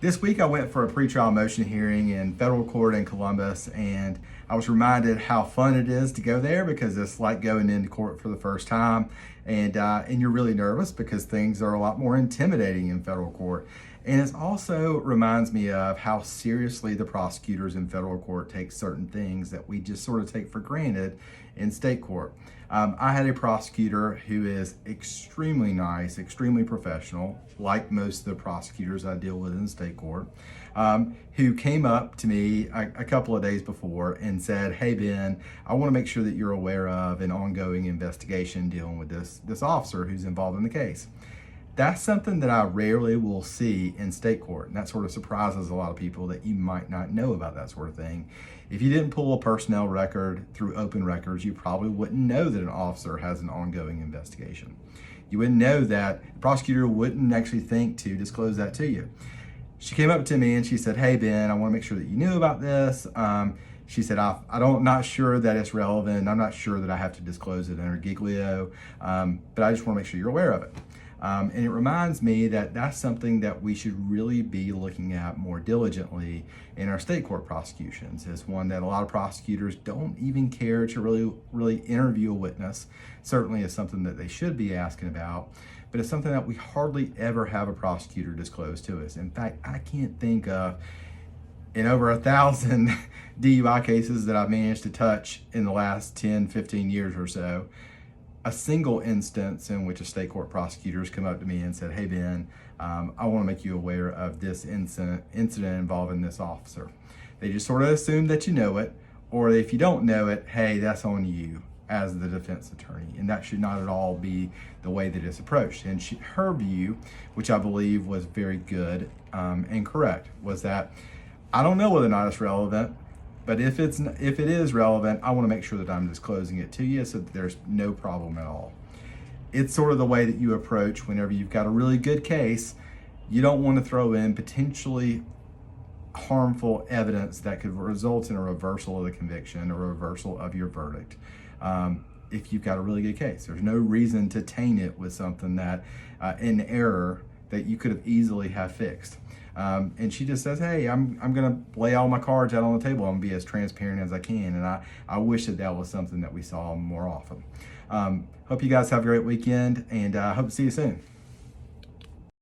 This week I went for a pretrial motion hearing in federal court in Columbus, and I was reminded how fun it is to go there because it's like going into court for the first time, and you're really nervous because things are a lot more intimidating in federal court. And it also reminds me of how seriously the prosecutors in federal court take certain things that we just sort of take for granted in state court. I had a prosecutor who is extremely nice, extremely professional, like most of the prosecutors I deal with in state court, who came up to me a couple of days before and said, "Hey Ben, I want to make sure that you're aware of an ongoing investigation dealing with this officer who's involved in the case." That's something that I rarely will see in state court, and that sort of surprises a lot of people that you might not know about that sort of thing. If you didn't pull a personnel record through open records, you probably wouldn't know that an officer has an ongoing investigation. You wouldn't know that the prosecutor wouldn't actually think to disclose that to you. She came up to me and she said, "Hey Ben, I want to make sure that you knew about this." She said, not sure that it's relevant. I'm not sure that I have to disclose it under Giglio, but I just want to make sure you're aware of it. And it reminds me that that's something that we should really be looking at more diligently in our state court prosecutions. It's one that a lot of prosecutors don't even care to really interview a witness. Certainly is something that they should be asking about, but it's something that we hardly ever have a prosecutor disclose to us. In fact, I can't think of, in over 1,000 DUI cases that I've managed to touch in the last 10, 15 years or so, a single instance in which a state court prosecutor has come up to me and said, "Hey Ben, I want to make you aware of this incident involving this officer." They just sort of assume that you know it, or if you don't know it, hey, that's on you as the defense attorney, and that should not at all be the way that it's approached. And her view, which I believe was very good and correct, was that I don't know whether or not it's relevant, but if it is relevant, I want to make sure that I'm disclosing it to you so that there's no problem at all. It's sort of the way that you approach whenever you've got a really good case. You don't want to throw in potentially harmful evidence that could result in a reversal of the conviction or a reversal of your verdict. If you've got a really good case, there's no reason to taint it with something that an error that you could have easily have fixed. And she just says, "Hey, I'm gonna lay all my cards out on the table. I'm gonna be as transparent as I can." And I wish that was something that we saw more often. Hope you guys have a great weekend, and I hope to see you soon.